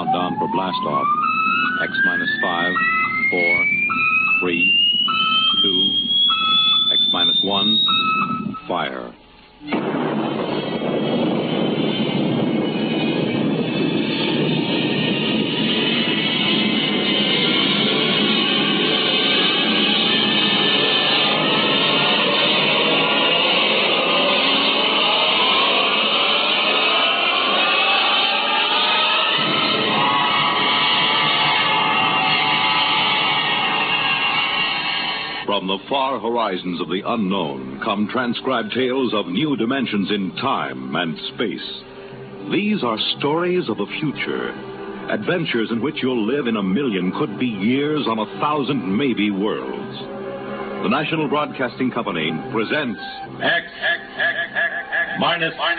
countdown for blast-off. X minus 5, 4, 3, 2, X minus 1, fire. From the far horizons of the unknown come transcribed tales of new dimensions in time and space. These are stories of the future, adventures in which you'll live in a million, could be years, on 1,000 maybe worlds. The National Broadcasting Company presents X minus 1.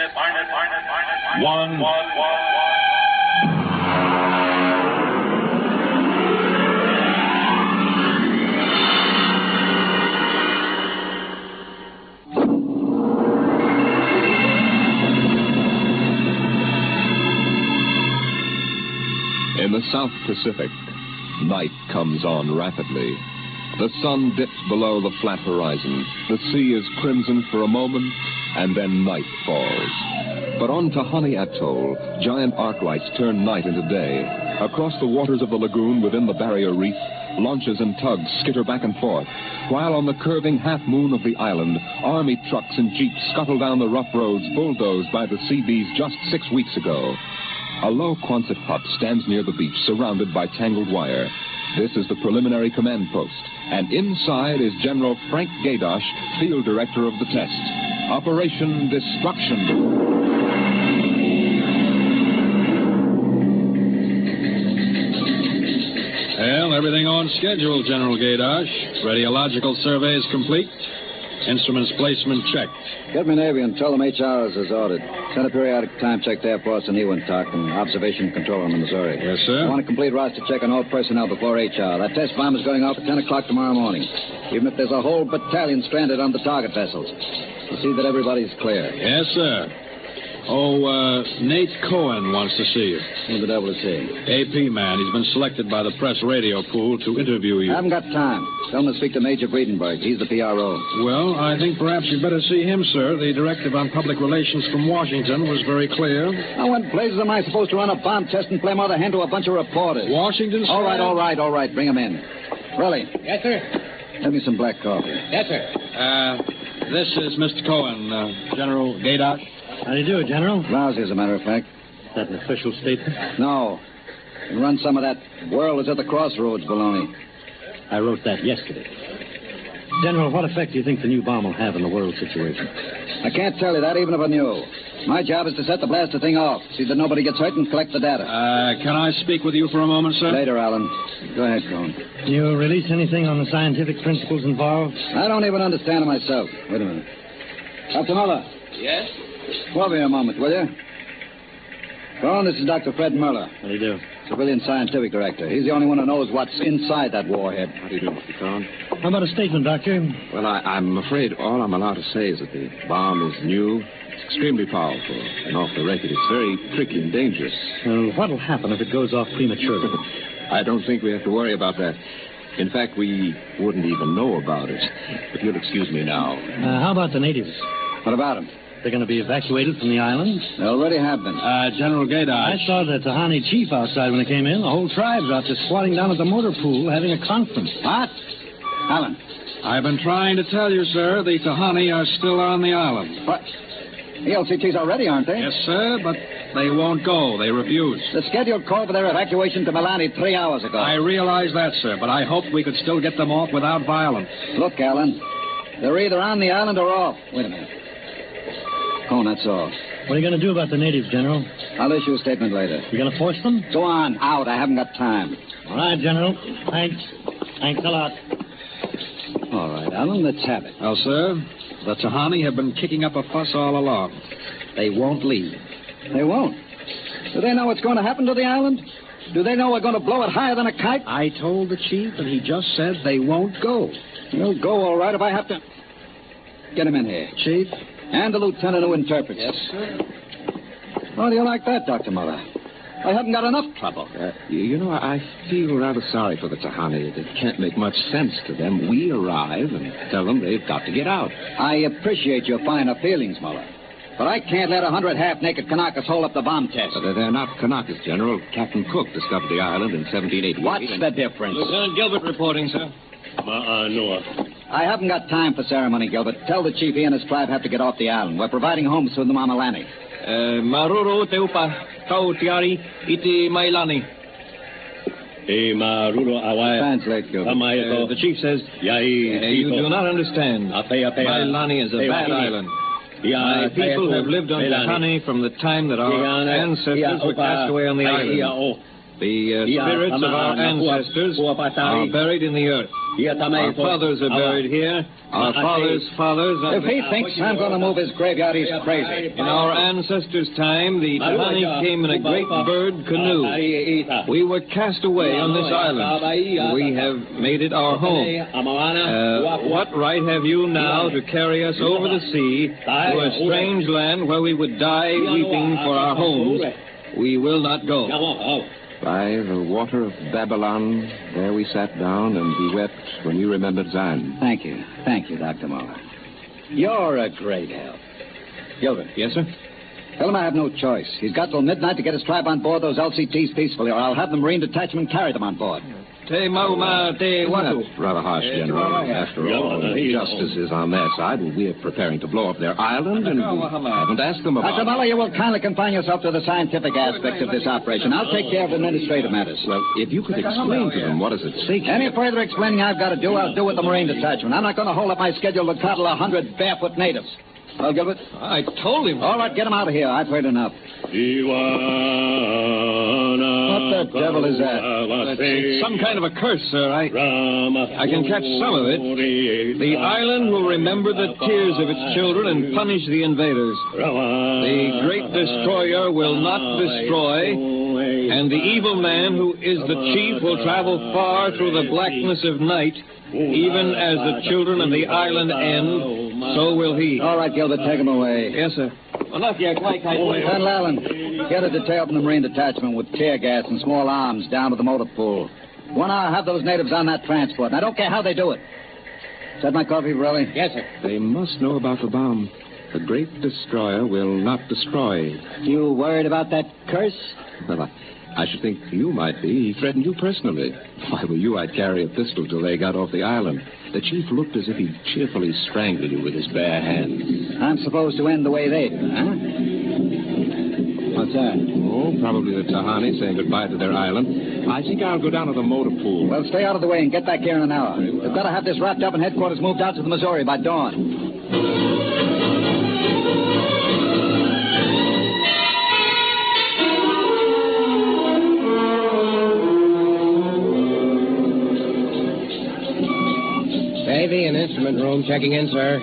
In the South Pacific, night comes on rapidly. The sun dips below the flat horizon. The sea is crimson for a moment, and then night falls. But on Tahani Atoll, giant arc lights turn night into day. Across the waters of the lagoon within the barrier reef, launches and tugs skitter back and forth, while on the curving half-moon of the island, army trucks and jeeps scuttle down the rough roads bulldozed by the Seabees just 6 weeks ago. A low Quonset hut stands near the beach, surrounded by tangled wire. This is the preliminary command post, and inside is General Frank Gaydosh, field director of the test. Operation Destruction. Well, everything on schedule, General Gaydosh. Radiological surveys complete. Instruments placement checked. Get me Navy and tell them HR is as ordered. Send a periodic time check to Air Force and Ewintock and observation control on the Missouri. Yes, sir. I want a complete roster check on all personnel before HR. That test bomb is going off at 10 o'clock tomorrow morning. Even if there's a whole battalion stranded on the target vessels. We'll see that everybody's clear. Yes, sir. Oh, Nate Cohen wants to see you. Who the devil is he? AP man. He's been selected by the press radio pool to interview you. I haven't got time. Tell him to speak to Major Breedenberg. He's the PRO. Well, I think perhaps you'd better see him, sir. The directive on public relations from Washington was very clear. Now, what blazes am I supposed to run a bomb test and play mother hen to a bunch of reporters? Washington, sir? All right. Bring him in. Relly. Yes, sir. Have me some black coffee. Yes, sir. This is Mr. Cohen, General Gaydosh. How do you do, General? Lousy, as a matter of fact. Is that an official statement? No. You run some of that world is at the crossroads baloney. I wrote that yesterday. General, what effect do you think the new bomb will have in the world situation? I can't tell you that, even if I knew. My job is to set the blaster thing off, see that nobody gets hurt, and collect the data. Can I speak with you for a moment, sir? Later, Alan. Go ahead, Cohen. Can you release anything on the scientific principles involved? I don't even understand it myself. Wait a minute. Dr. Muller. Yes? Come over here a moment, will you? Cohen, this is Dr. Fred Muller. How do you do? Civilian Scientific Director. He's the only one who knows what's inside that warhead. How do you do, Mr. Cohen? How about a statement, Doctor? Well, I'm afraid all I'm allowed to say is that the bomb is new, it's extremely powerful, and off the record, it's very tricky and dangerous. Well, what'll happen if it goes off prematurely? I don't think we have to worry about that. In fact, we wouldn't even know about it. But you'll excuse me now. How about the natives? What about them? They're going to be evacuated from the island? They already have been. General Gaydosh. I saw the Tahani chief outside when they came in. The whole tribe's out there squatting down at the motor pool having a conference. What? Alan. I've been trying to tell you, sir, the Tahani are still on the island. What? The LCTs already, aren't they? Yes, sir, but they won't go. They refuse. The scheduled call for their evacuation to Milani 3 hours ago. I realize that, sir, but I hoped we could still get them off without violence. Look, Alan, they're either on the island or off. Wait a minute. Cohen, that's all. What are you going to do about the natives, General? I'll issue a statement later. You going to force them? Go on, out. I haven't got time. All right, General. Thanks. Thanks a lot. All right, Alan, let's have it. Well, sir, the Tahani have been kicking up a fuss all along. They won't leave. They won't? Do they know what's going to happen to the island? Do they know we're going to blow it higher than a kite? I told the chief, and he just said they won't go. They'll go all right if I have to. Get him in here. Chief? And the lieutenant who interprets. Yes, sir. How do you like that, Dr. Muller? I haven't got enough trouble. I feel rather sorry for the Tahani. It can't make much sense to them. We arrive and tell them they've got to get out. I appreciate your finer feelings, Muller. But I can't let 100 half-naked Kanakas hold up the bomb test. They're not Kanakas, General. Captain Cook discovered the island in 1788. What's the difference? Lieutenant Gilbert reporting, sir. I haven't got time for ceremony, Gilbert. Tell the chief he and his tribe have to get off the island. We're providing homes for the Mamalani. Maruru teupa, kau tiari, iti mailani. Translate, Gilbert. The chief says, you do not understand. Mailani is a bad island. My people have lived on Tahani from the time that our ancestors were cast away on the island. The spirits of our ancestors are buried in the earth. Our fathers are buried here. Our fathers' fathers are... If he thinks I'm going to move his graveyard, he's crazy. In our ancestors' time, the Tahani came in a great bird canoe. We were cast away on this island. We have made it our home. What right have you now to carry us over the sea to a strange land where we would die weeping for our homes? We will not go. By the water of Babylon, there we sat down and we wept when we remembered Zion. Thank you. Thank you, Dr. Muller. You're a great help. Gilbert. Yes, sir? Tell him I have no choice. He's got till midnight to get his tribe on board those LCTs peacefully, or I'll have the Marine detachment carry them on board. Te mauma te watu. That's rather harsh, General. After all, justice is on their side. We are preparing to blow up their island, and we haven't asked them about Dr. Muller, you will kindly confine yourself to the scientific aspects of this operation. I'll take care of administrative matters. Well, if you could explain to them what is at stake. Any further explaining I've got to do, I'll do with the Marine detachment. I'm not going to hold up my schedule to coddle 100 barefoot natives. Well, Gilbert? I told him. All right, get him out of here. I've heard enough. What the devil is that? It's some kind of a curse, sir. I can catch some of it. The island will remember the tears of its children and punish the invaders. The great destroyer will not destroy, and the evil man who is the chief will travel far through the blackness of night. Even as the children of the island end, so will he. All right, Gilbert, take him away. Yes, sir. Colonel Allen, get a detail from the Marine detachment with tear gas and small arms down to the motor pool. 1 hour, have those natives on that transport, and I don't care how they do it. Is that my coffee, Borelli? Yes, sir. They must know about the bomb. The great destroyer will not destroy. You worried about that curse? Well, I should think you might be. He threatened you personally. If I were you, I'd carry a pistol till they got off the island. The chief looked as if he'd cheerfully strangle you with his bare hands. I'm supposed to end the way they do, huh? What's that? Oh, probably the Tahani saying goodbye to their island. I think I'll go down to the motor pool. Well, stay out of the way and get back here in an hour. We've got to have this wrapped up and headquarters moved out to the Missouri by dawn. Navy and instrument room checking in, sir.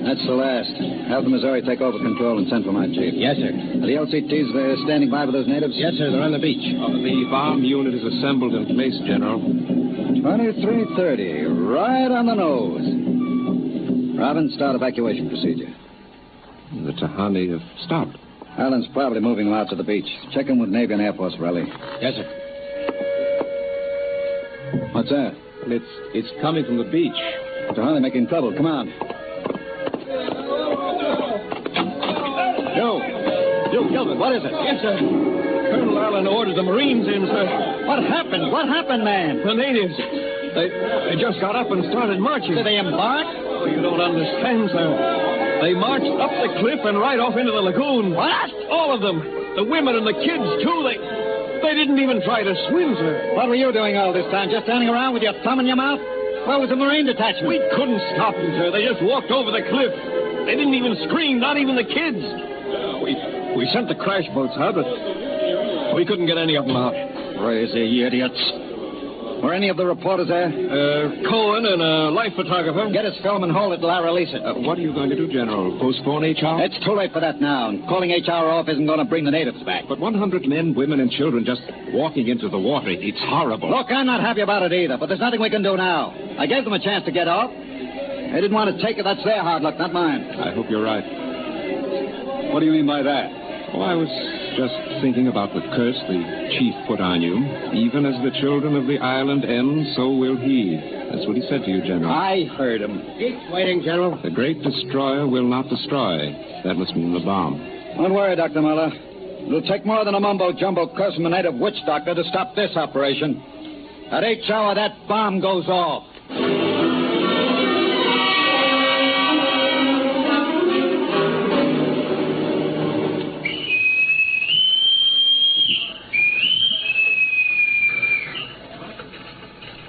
That's the last. Have the Missouri take over control and send for my chief. Yes, sir. Are the LCTs standing by with those natives? Yes, sir. They're on the beach. The bomb unit is assembled in place, General. 2330, right on the nose. Robin, start evacuation procedure. The Tahani have stopped. Allen's probably moving them out to the beach. Check in with Navy and Air Force, Borelli. Yes, sir. What's that? It's coming from the beach. Tahani making trouble. Come on. You, Gilbert, what is it? Yes, sir. Colonel Allen ordered the Marines in, sir. What happened? What happened, man? The natives. They just got up and started marching. Did they embark? Oh, you don't understand, sir. They marched up the cliff and right off into the lagoon. What? All of them. The women and the kids, too. They didn't even try to swim, sir. What were you doing all this time? Just standing around with your thumb in your mouth? Where was the Marine detachment? We couldn't stop them, sir. They just walked over the cliff. They didn't even scream, not even the kids. We sent the crash boats out, but we couldn't get any of them out. Crazy idiots. Were any of the reporters there? Cohen and a life photographer. Get his film and hold it till I release it. What are you going to do, General? Postpone HR? It's too late for that now. And calling HR off isn't going to bring the natives back. But 100 men, women, and children just walking into the water. It's horrible. Look, I'm not happy about it either, but there's nothing we can do now. I gave them a chance to get off. They didn't want to take it. That's their hard luck, not mine. I hope you're right. What do you mean by that? Oh, I was just thinking about the curse the chief put on you. Even as the children of the island end, so will he. That's what he said to you, General. I heard him. Keep waiting, General. The great destroyer will not destroy. That must mean the bomb. Don't worry, Dr. Muller. It'll take more than a mumbo-jumbo curse from a native witch doctor to stop this operation. At each hour, that bomb goes off.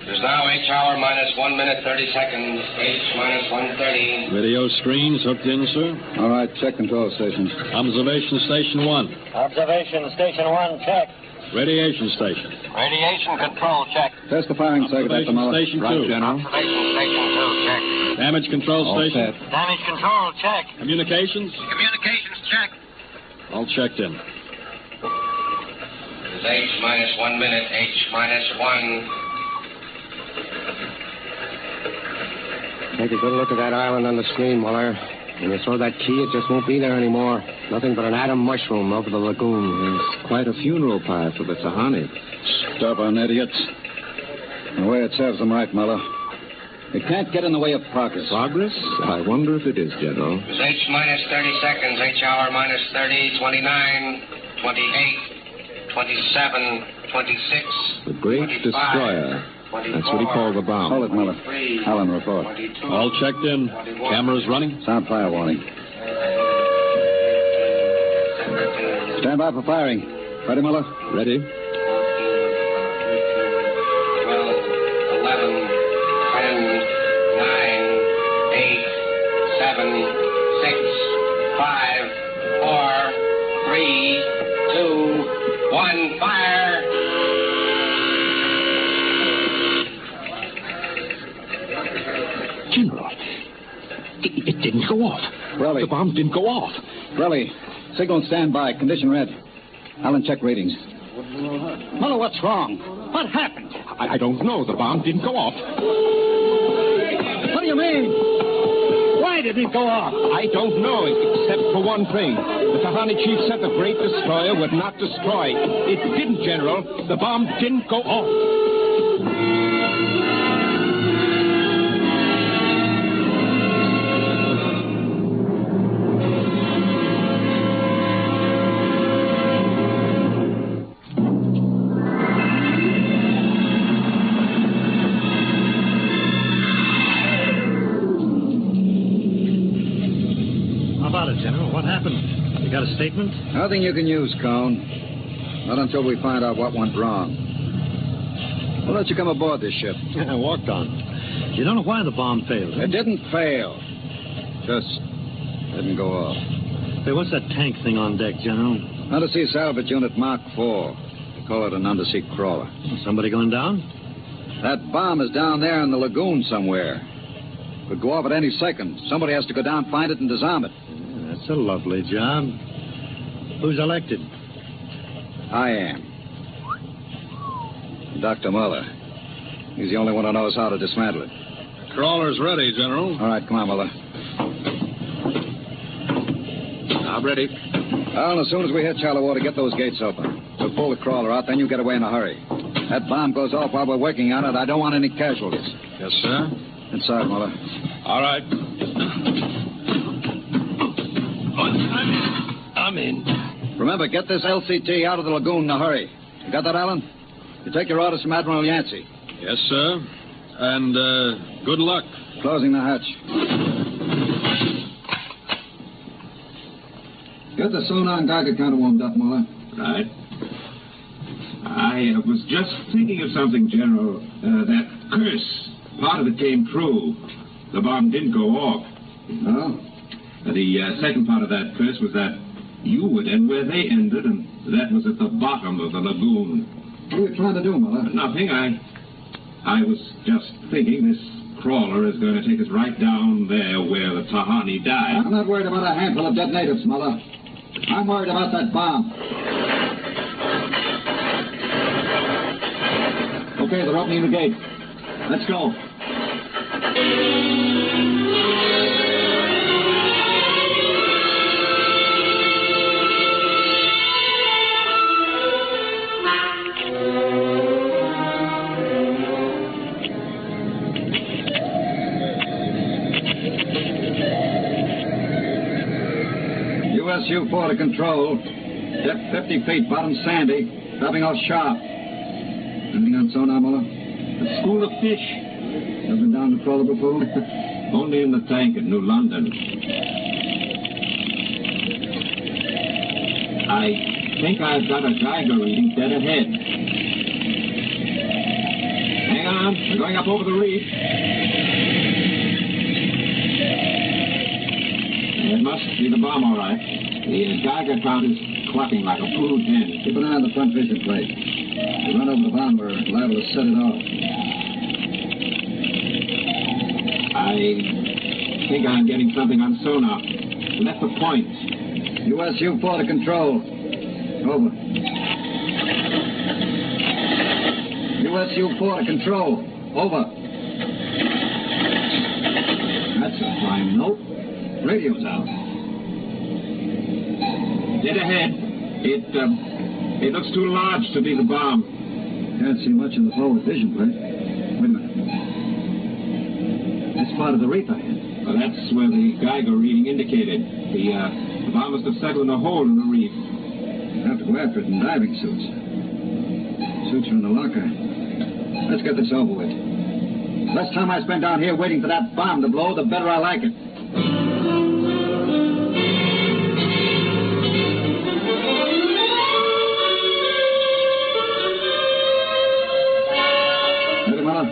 It is now H hour minus 1 minute 30 seconds. H minus 1:30. Radio screens hooked in, sir. All right, check control stations. Observation Station 1. Observation Station 1, check. Radiation Station. Radiation control, check. Test the firing circuit, Dr. Observation Muller. Station 2. Right, General. Observation Station 2, check. Damage Control All Station. set. Damage control, check. Communications. Communications, check. All checked in. It is H minus 1 minute. H minus 1. Take a good look at that island on the screen, Muller. When you throw that key, it just won't be there anymore. Nothing but an atom mushroom over the lagoon. It's quite a funeral pyre for the Tahani. Stubborn idiots. The way it serves them right, Muller. It can't get in the way of progress. Progress? I wonder if it is, General. It is H minus 30 seconds. H hour minus 30, 29, 28, 27, 26. The great 25, destroyer. 24, That's what he called the bomb. Hold it, Muller. 23, Allen, report. 22, All checked in. 21, Cameras running. Sound fire warning. Stand by for firing. Ready, Muller? Ready? 12, 11, 10, 9, 8, 7, 6, 5, 4, 3, 2, 1, fire! General, it didn't go off. Relly. The bomb didn't go off. Relly, signal stand by. Condition red. Allen, check readings. Muller, what's wrong? What happened? I don't know. The bomb didn't go off. What do you mean? Why did it go off? I don't know, except for one thing. The Tahani chief said the great destroyer would not destroy. It didn't, General. The bomb didn't go off. General, what happened? You got a statement? Nothing you can use, Cone. Not until we find out what went wrong. We'll let you come aboard this ship. Yeah, walked on. You don't know why the bomb failed, huh? It didn't fail. Just didn't go off. Hey, what's that tank thing on deck, General? Undersea salvage unit Mark IV. They call it an undersea crawler. Somebody going down? That bomb is down there in the lagoon somewhere. Could go off at any second. Somebody has to go down, find it, and disarm it. Yeah, that's a lovely job. Who's elected? I am. Dr. Muller. He's the only one who knows how to dismantle it. Crawler's ready, General. All right, come on, Muller. I'm ready. Well, as soon as we hit shallow water, get those gates open. We'll pull the crawler out, then you get away in a hurry. That bomb goes off while we're working on it. I don't want any casualties. Yes, sir. Inside, Muller. All right. I'm in. Remember, get this LCT out of the lagoon in a hurry. You got that, Allen? You take your orders from Admiral Yancey. Yes, sir. And, good luck. Closing the hatch. Get the sonar Geiger counter warmed up, Muller. Right. I was just thinking of something, General. That curse, part of it came true. The bomb didn't go off. Oh? The second part of that curse was that you would end where they ended, and that was at the bottom of the lagoon. What are you trying to do, Muller? Nothing. I was just thinking this crawler is going to take us right down there where the Tahani died. I'm not worried about a handful of dead natives, Muller. I'm worried about that bomb. Okay, they're opening the gate. Let's go. U-4 to control. Depth 50 feet, bottom sandy. Dropping off sharp. Anything on sonar, Muller? A school of fish. Ever been down the trawler before? Only in the tank at New London. I think I've got a Geiger reading dead ahead. Hang on. I'm going up over the reef. It must be the bomb, all right. The Geiger count is clucking like a brood hen. Keep an eye on the front vision plate. If we run over the bomb, we're liable to set it off. I think I'm getting something on sonar. Left the point. US U-4 to control. Over. US U-4 to control. Over. That's a fine note. Radio's out. Dead ahead. It looks too large to be the bomb. Can't see much in the forward vision plate. Wait a minute. That's part of the reef ahead. Well, that's where the Geiger reading indicated. The bomb must have settled in a hole in the reef. We'll have to go after it in diving suits. Suits are in the locker. Let's get this over with. Less time I spend down here waiting for that bomb to blow, the better I like it. Ready, Muller?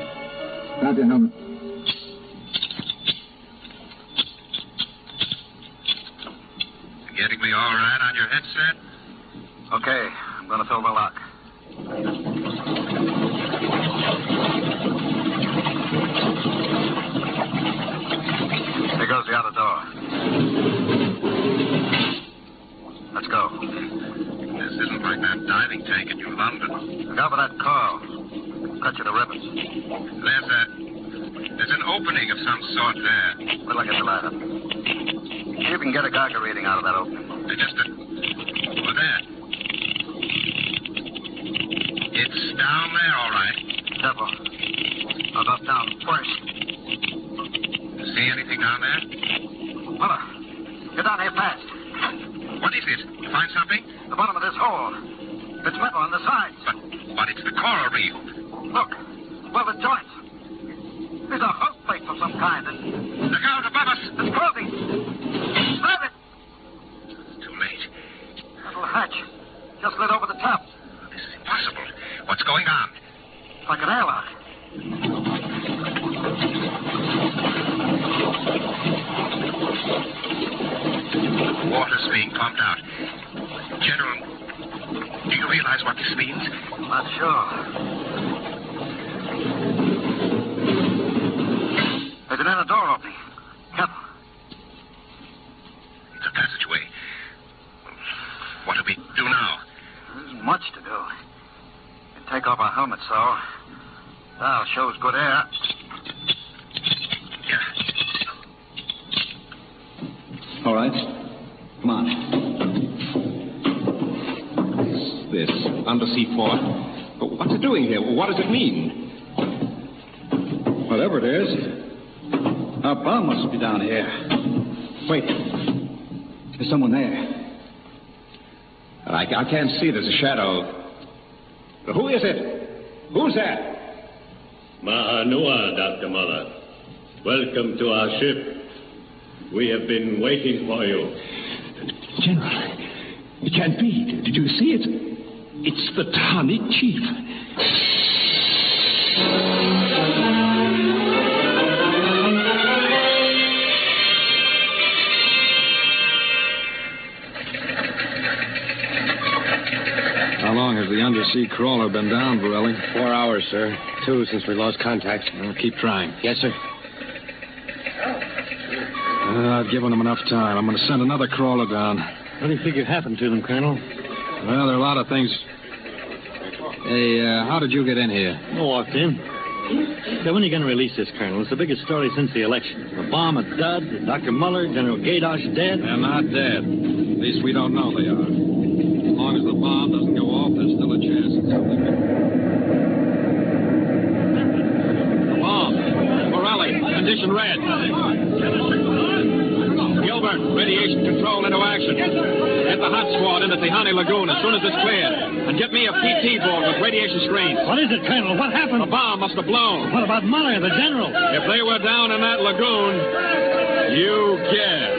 Grab your helmet. Getting me all right on your headset? Okay, I'm going to fill the lock. Here goes the outer door. Let's go. This isn't like that diving tank in New London. Look out for that coil. Cut you to ribbons. There's an opening of some sort there. Wait till I get the ladder. See if you can get a Geiger reading out of that opening. Over there. It's down there, all right. Careful. I'll go down first. See anything down there? Muller, get down here fast. What is it? You find something? The bottom of this hole. It's metal on the sides. But it's the coral reef. Look, welded joints. These are hook plates of some kind. Look out above us. It's closing. Grab it. Too late. That little hatch just slid over the top. This is impossible. What's going on? It's like an airlock. Water's being pumped out. General, do you realize what this means? Not sure. There's an inner door opening. Careful. It's a passageway. What do we do now? There isn't much to do. We can take off our helmets, so. Now shows good air. Yeah. All right. Come on. This undersea fort. But what's it doing here? What does it mean? Whatever it is, our bomb must be down here. Wait. There's someone there. I can't see. There's a shadow. Who is it? Who's that? Ma'anua, Dr. Muller. Welcome to our ship. We have been waiting for you. General, it can't be. Did you see it? It's the Tahani chief. How long has the undersea crawler been down, Borelli? 4 hours, sir. 2 since we lost contact. Well, keep trying. Yes, sir. I've given them enough time. I'm going to send another crawler down. What do you figure happened to them, Colonel? Well, there are a lot of things. Hey, how did you get in here? I walked in. Now, when are you going to release this, Colonel? It's the biggest story since the election. The bomb at Dud, Dr. Muller, General Gadosh dead. They're not dead. At least we don't know they are. As long as the bomb doesn't go off, there's still a chance that something could... The bomb. Borelli, condition red. Gilbert, radiation control into action. Tahani Lagoon as soon as it's cleared. And get me a PT board with radiation screens. What is it, Colonel? What happened? The bomb must have blown. What about Muller, the general? If they were down in that lagoon, you guess.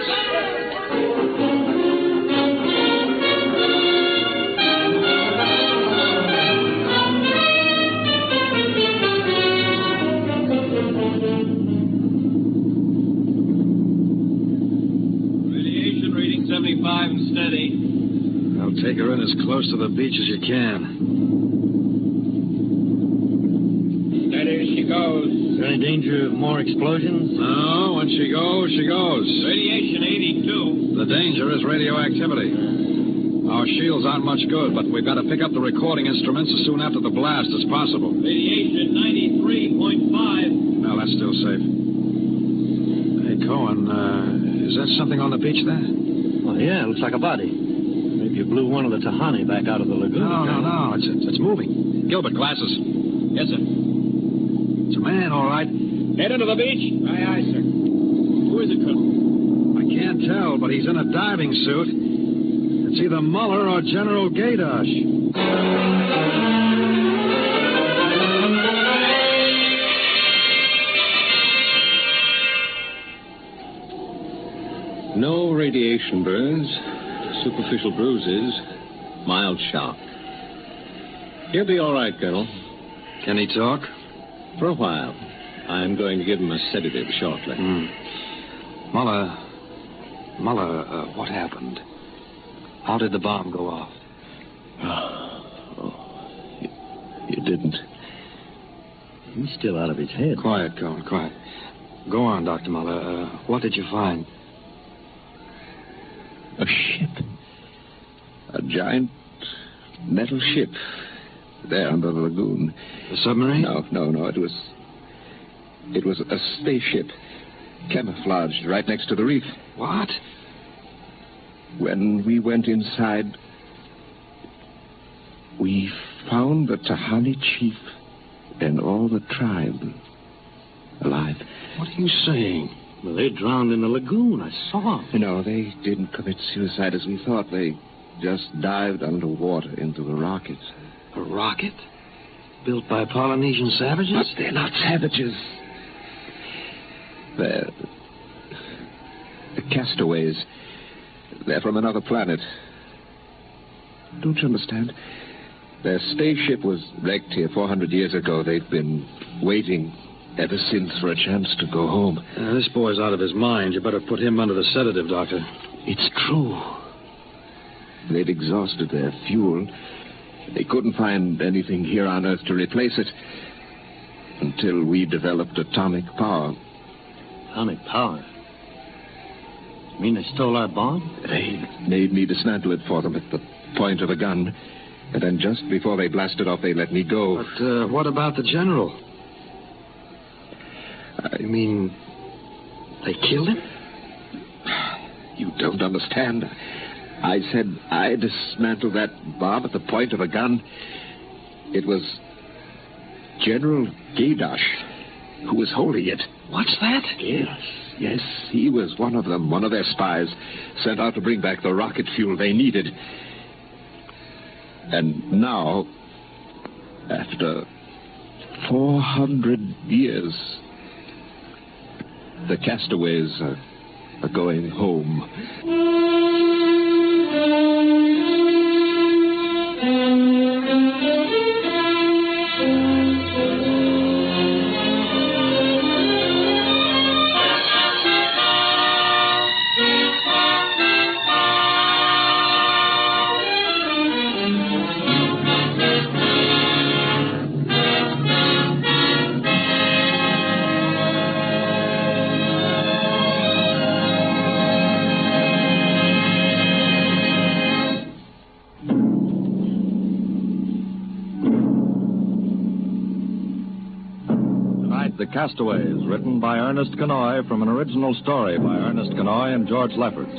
Radiation reading 75 and steady. I'll take her in as close to the beach as you can. Steady she goes. Is there any danger of more explosions? No, when she goes, she goes. Radiation 82. The danger is radioactivity. Our shields aren't much good, but we've got to pick up the recording instruments as soon after the blast as possible. Radiation 93.5. No, that's still safe. Hey, Cohen, is that something on the beach there? Oh, yeah, it looks like a body. Maybe you blew one of the Tahani back out of the lagoon. No. It's moving. Gilbert, glasses. Yes, sir. It's a man, all right. Head into the beach? Aye, sir. Who is it, Colonel? I can't tell, but he's in a diving suit. It's either Muller or General Gaydosh. No radiation burns, superficial bruises, mild shock. He'll be all right, Colonel. Can he talk? For a while. I'm going to give him a sedative shortly. Muller, what happened? How did the bomb go off? You didn't. He's still out of his head. Quiet, Cohen, quiet. Go on, Dr. Muller. What did you find? A ship. A giant metal ship. There under the lagoon. The submarine? No. It was a spaceship. Camouflaged right next to the reef. What? When we went inside, we found the Tahani chief and all the tribe alive. What are you saying? Well, they drowned in the lagoon. I saw them. No, they didn't commit suicide as we thought. They just dived underwater into the rocket. A rocket? Built by Polynesian savages? But they're not savages. They're the Castaways. They're from another planet. Don't you understand? Their spaceship was wrecked here 400 years ago. They've been waiting ever since for a chance to go home. This boy's out of his mind. You better put him under the sedative, Doctor. It's true. They'd exhausted their fuel. They couldn't find anything here on Earth to replace it until we developed atomic power. Atomic power? You mean they stole our bomb? They made me dismantle it for them at the point of a gun. And then just before they blasted off, they let me go. But what about the general? You mean they killed him? You don't understand. I said I dismantled that bomb at the point of a gun. It was General Gaydosh who was holding it. What's that? Yes, he was one of them, one of their spies, sent out to bring back the rocket fuel they needed. And now, after 400 years, the Castaways are going home. The Castaways, written by Ernest Kenoy from an original story by Ernest Kenoy and George Lefferts.